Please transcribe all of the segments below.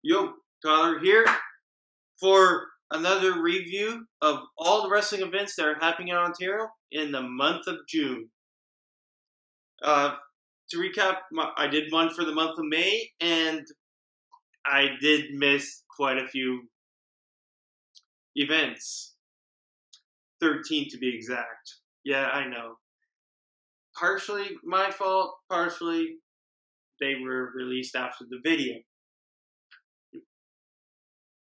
Yo, Tyler here for another review of all the wrestling events that are happening in Ontario in the month of June. To recap, I did one for the month of May, and I did miss quite a few events. 13 to be exact. Yeah, I know. Partially my fault, partially they were released after the video.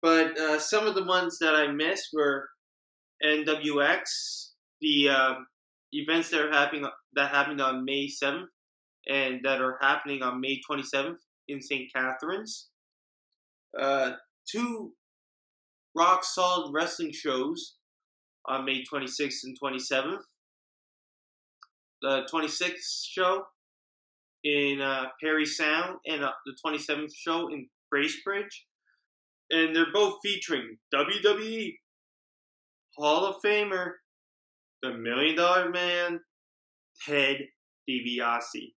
But some of the ones that I missed were NWX, the events that happened on May 7th and that are happening on May 27th in St. Catharines. 2 rock solid wrestling shows on May 26th and 27th. The 26th show in Perry Sound and the 27th show in Bracebridge. And they're both featuring WWE Hall of Famer, the $1 Million Man, Ted DiBiase.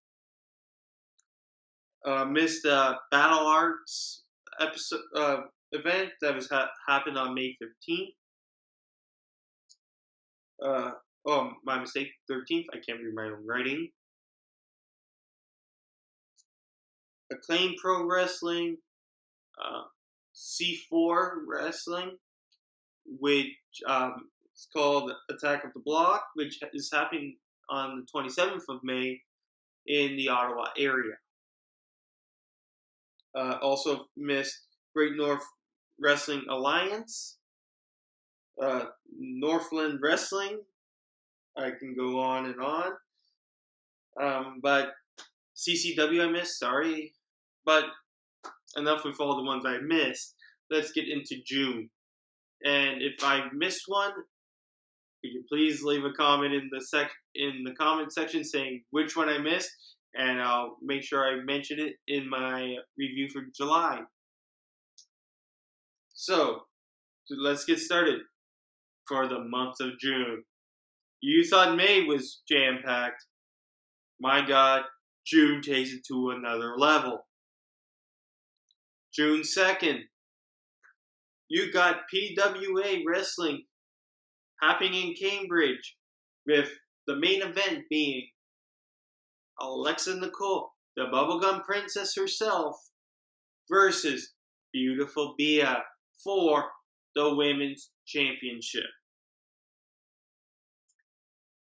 Missed the Battle Arts episode event that was happened on May 13th. Oh, my mistake, 13th. I can't read my own writing. Acclaim Pro Wrestling, C4 Wrestling, which is called Attack of the Block, which is happening on the 27th of May in the Ottawa area. Also missed Great North Wrestling Alliance, Northland Wrestling. I can go on and on. But CCW I missed, sorry. But enough with all the ones I missed. Let's get into June. And if I missed one, could you please leave a comment in the comment section saying which one I missed, and I'll make sure I mention it in my review for July. So let's get started for the month of June. You thought May was jam-packed. My God, June takes it to another level. June 2nd, you got PWA Wrestling happening in Cambridge, with the main event being Alexa Nicole, the Bubblegum Princess herself, versus Beautiful Bia for the Women's Championship.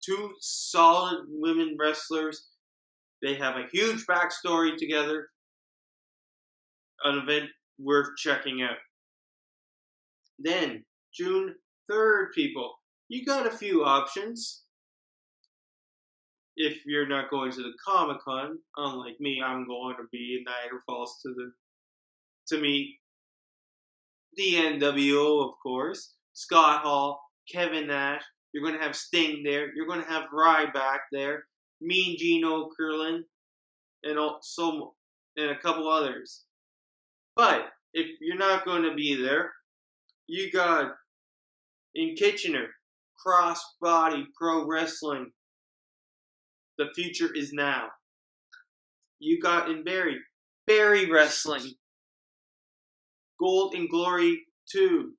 2 solid women wrestlers. They have a huge backstory together. An event worth checking out. Then, June 3rd, people, you got a few options. If you're not going to the Comic-Con, unlike me, I'm going to be in Niagara Falls to meet the NWO, of course, Scott Hall, Kevin Nash. You're going to have Sting there. You're going to have Ryback there, Mean Gene Okerlund, and a couple others. But if you're not going to be there, you got in Kitchener, Crossbody Pro Wrestling. The future is now. You got in Barry Wrestling, Gold and Glory 2.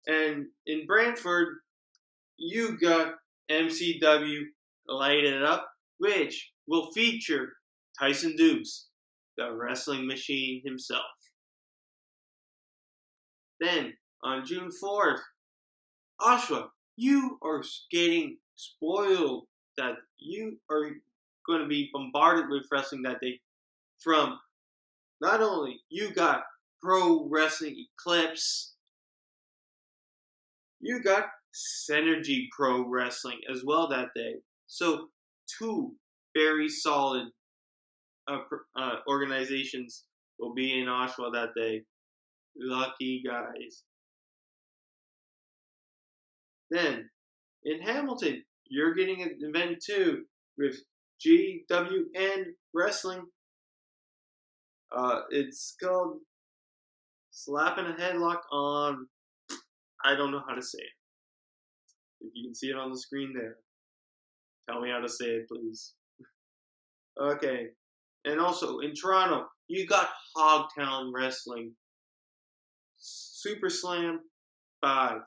And in Brantford, you got MCW Light It Up, which will feature Tyson Dukes, the wrestling machine himself. Then, on June 4th, Oshawa, you are getting spoiled that you are going to be bombarded with wrestling that day from not only you got Pro Wrestling Eclipse, you got Synergy Pro Wrestling as well that day. So 2 very solid organizations will be in Oshawa that day. Lucky guys. Then, in Hamilton, you're getting an event too with GWN Wrestling, It's called slapping a headlock on. I don't know how to say it. If you can see it on the screen there, tell me how to say it, please. Okay. And also in Toronto, you got Hogtown Wrestling, Super Slam 5.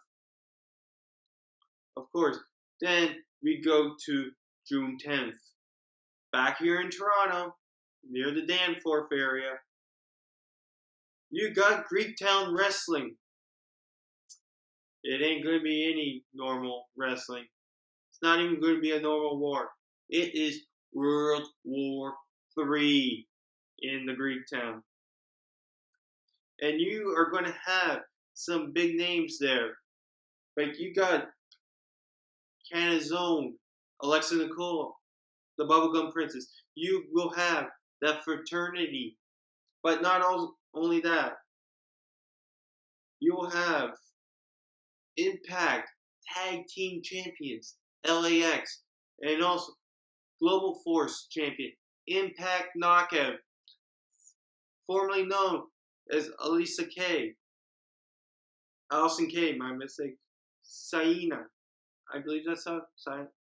Of course. Then we go to June 10th. Back here in Toronto, near the Danforth area, you got Greektown Wrestling. It ain't going to be any normal wrestling. It's not even going to be a normal war. It is World War III in the Greektown. And you are going to have some big names there. Like you got Canada's own Alexa Nicole, the Bubblegum Princess. You will have that fraternity. But not only that. You will have Impact Tag Team Champions, LAX, and also Global Force Champion, Impact Knockout, formerly known as Alisa Kay. Allison Kay, my mistake. Saina. I believe that's how,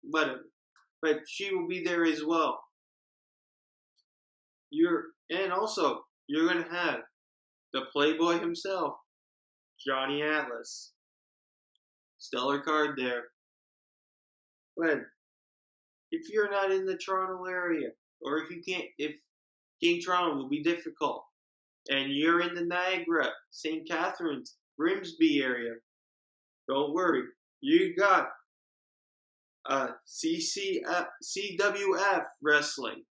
whatever. But she will be there as well. And also, you're going to have the Playboy himself, Johnny Atlas. Stellar card there. But if you're not in the Toronto area, or if King Toronto will be difficult, and you're in the Niagara, St. Catharines, Grimsby area, don't worry. You got CWF Wrestling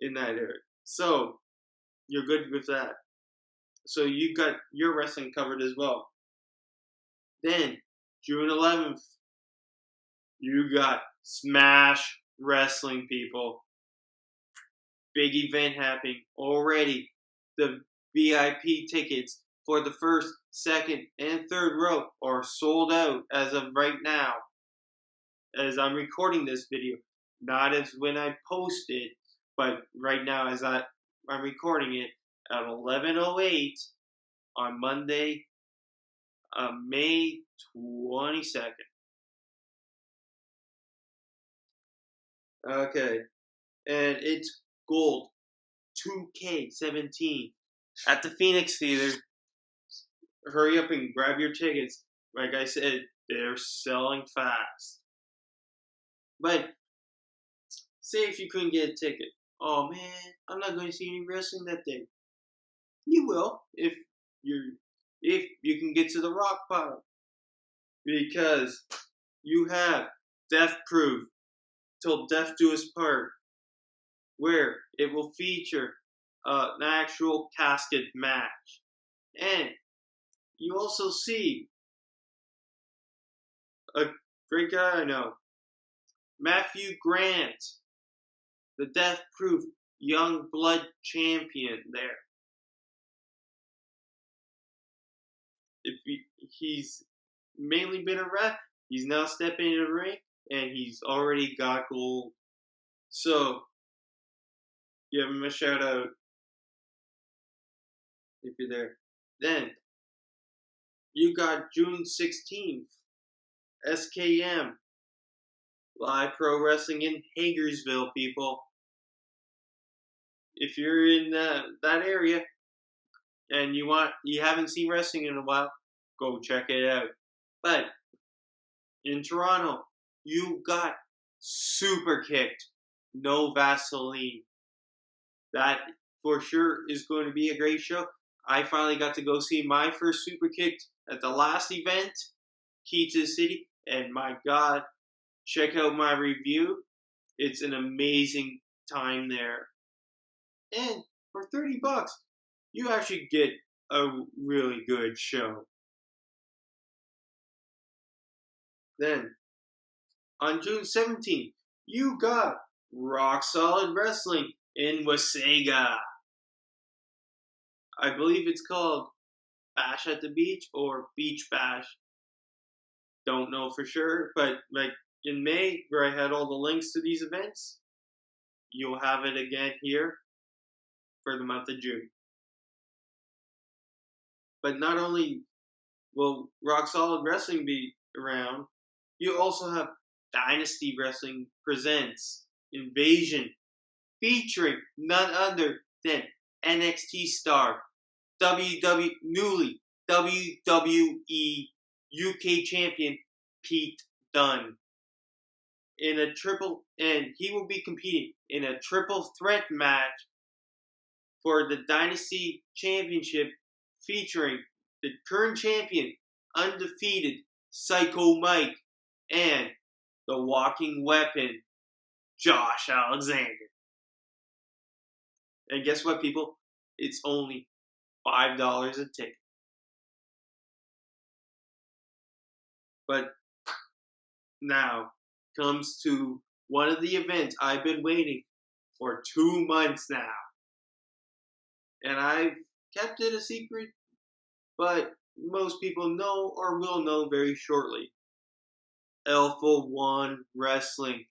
in that area. So, you're good with that. So, you got your wrestling covered as well. Then, June 11th, you got Smash Wrestling, people. Big event happening already. The VIP tickets for the first, second, and third row are sold out as of right now. As I'm recording this video. Not as when I post it, but right now as I'm recording it at 11:08 on Monday, May 22nd. Okay. And it's gold 2K17 at the Phoenix Theater. Hurry up and grab your tickets. Like I said, they're selling fast. But say if you couldn't get a ticket, oh man, I'm not going to see any wrestling that day. You will if you can get to the rock pile, because you have Death Proof till Death Do Us Part, where it will feature an actual casket match. And you also see a great guy I know, Matthew Grant, the Death Proof Young Blood Champion there. He's mainly been a ref, he's now stepping in the ring, and he's already got gold. So, give him a shout out if you're there. Then, you got June 16th, SKM, Live Pro Wrestling in Hagersville, people. If you're in that area and you haven't seen wrestling in a while, go check it out. But in Toronto, you got Superkick'd, no Vaseline. That for sure is going to be a great show. I finally got to go see my first Superkick'd at the last event, Key to the City, and my God, check out my review. It's an amazing time there. And for $30, you actually get a really good show. Then, on June 17th, you got Rock Solid Wrestling in Wasaga. I believe it's called Bash at the Beach or Beach Bash. Don't know for sure, but like in May, where I had all the links to these events, you'll have it again here for the month of June. But not only will Rock Solid Wrestling be around, you also have Dynasty Wrestling Presents Invasion, featuring none other than NXT star, newly WWE UK champion Pete Dunne and he will be competing in a triple threat match for the Dynasty Championship, featuring the current champion, undefeated Psycho Mike, and the walking weapon, Josh Alexander. And guess what, people? It's only $5 a ticket. But now comes to one of the events I've been waiting for 2 months now. And I've kept it a secret, but most people know or will know very shortly. Alpha One Wrestling.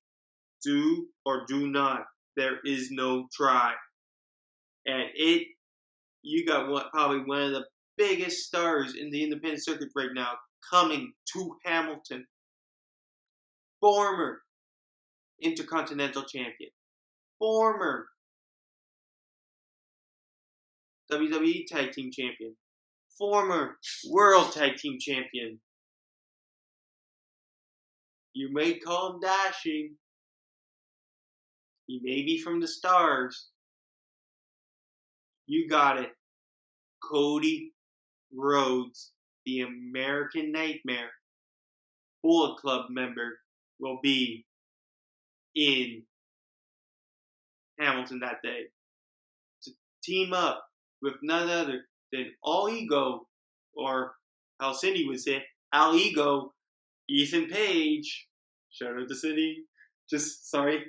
Do or do not. There is no try. And you got probably one of the biggest stars in the independent circuit right now coming to Hamilton. Former Intercontinental Champion. Former WWE Tag Team Champion. Former World Tag Team Champion. You may call him dashing. He may be from the stars. You got it. Cody Rhodes, the American Nightmare Bullet Club member, will be in Hamilton that day to team up with none other than All Ego, or how Cindy would say, Al Ego, Ethan Page. Shout out to Cindy.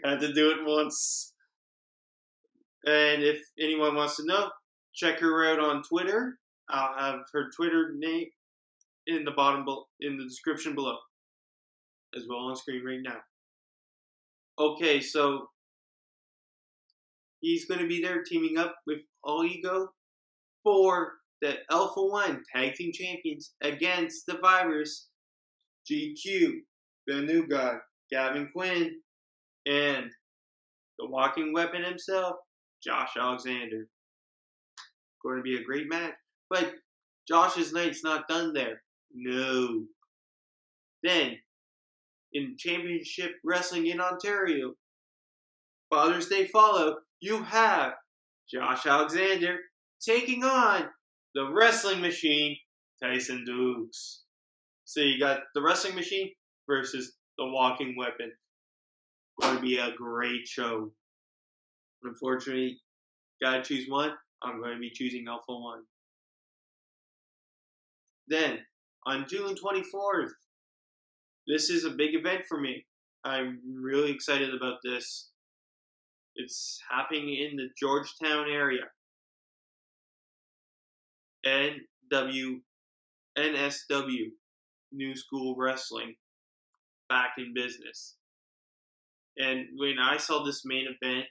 Had to do it once. And if anyone wants to know, check her out on Twitter. I'll have her Twitter name in the description below, as well on screen right now. Okay, so he's going to be there teaming up with All Ego for the Alpha One Tag Team Champions against the Virus, GQ, the new guy, Gavin Quinn, and the walking weapon himself, Josh Alexander. Going to be a great match. But Josh's night's not done there. No. Then, in Championship Wrestling in Ontario, Father's Day Follow, you have Josh Alexander taking on the Wrestling Machine, Tyson Dukes. So you got the Wrestling Machine versus the Walking Weapon. Going to be a great show. Unfortunately, gotta choose one. I'm going to be choosing Alpha One. Then, on June 24th, this is a big event for me. I'm really excited about this. It's happening in the Georgetown area. NSW, New School Wrestling, back in business. And when I saw this main event,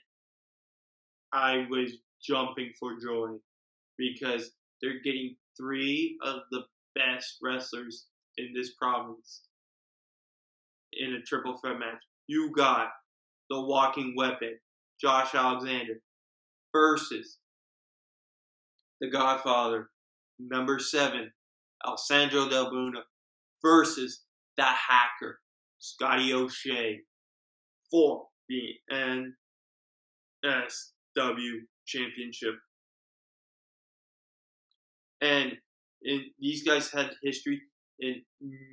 I was jumping for joy because they're getting 3 of the best wrestlers in this province in a triple threat match. You got the walking weapon, Josh Alexander, versus the Godfather, number 7, Alessandro Del Bruno, versus the Hacker, Scotty O'Shea, for the NSW Championship. And these guys had history in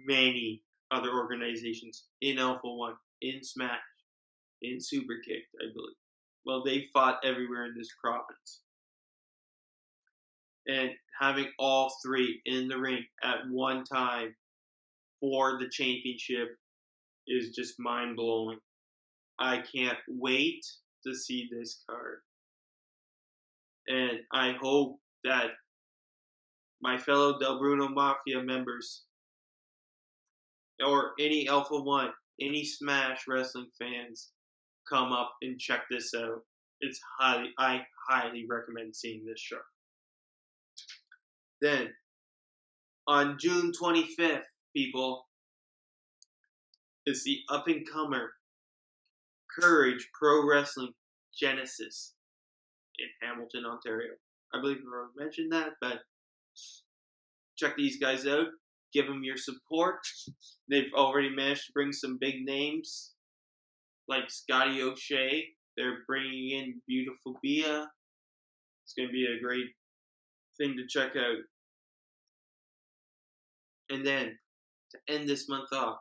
many other organizations, in Alpha One, in Smash, in Superkick'd, I believe. Well, they fought everywhere in this province. And having all 3 in the ring at one time for the championship is just mind-blowing. I can't wait to see this card. And I hope that my fellow Del Bruno Mafia members, or any Alpha One, any Smash Wrestling fans, come up and check this out. I highly recommend seeing this show. Then, on June 25th, people, is the up-and-comer Courage Pro Wrestling Genesis in Hamilton, Ontario. I believe I already mentioned that, but check these guys out. Give them your support. They've already managed to bring some big names like Scotty O'Shea. They're bringing in Beautiful Bia. It's going to be a great thing to check out. And then, to end this month off,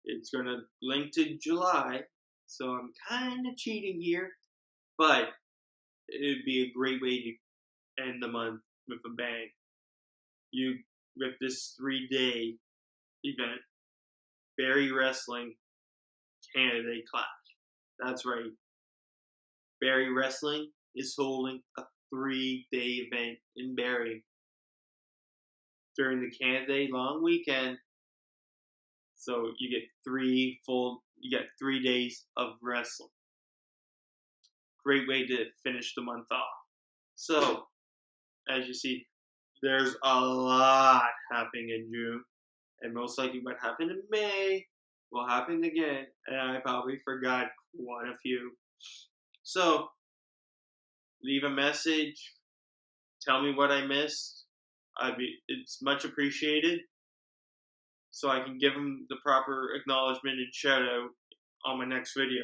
it's going to link to July, so I'm kind of cheating here, but it would be a great way to end the month with a bang. With this 3-day event, Barrie Wrestling Canada Clash. That's right. Barrie Wrestling is holding a 3-day event in Barrie during the Canada Day long weekend. So you get 3 days of wrestling. Great way to finish the month off. So, as you see, there's a lot happening in June, and most likely what happened in May will happen again, and I probably forgot quite a few. So, leave a message, tell me what I missed. It's much appreciated, so I can give them the proper acknowledgement and shout out on my next video,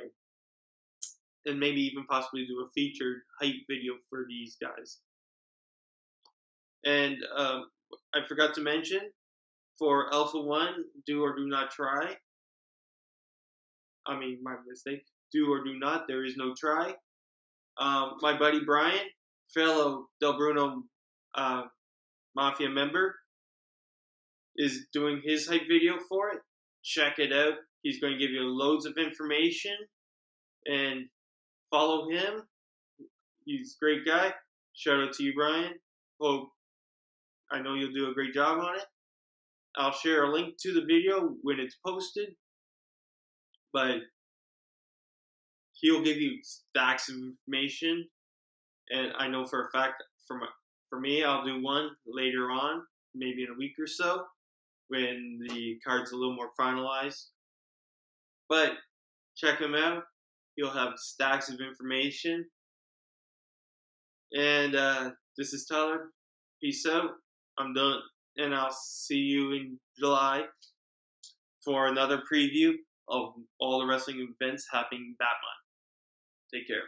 and maybe even possibly do a featured hype video for these guys. And I forgot to mention, for Alpha 1, do or do not try. My mistake. Do or do not, there is no try. My buddy Brian, fellow Del Bruno Mafia member, is doing his hype video for it. Check it out. He's going to give you loads of information, and follow him. He's a great guy. Shout out to you, Brian. I know you'll do a great job on it. I'll share a link to the video when it's posted, but he'll give you stacks of information, and I know for a fact, for me, I'll do one later on, maybe in a week or so, when the card's a little more finalized. But check him out. He'll have stacks of information. And this is Tyler. Peace out. I'm done. And I'll see you in July for another preview of all the wrestling events happening that month. Take care.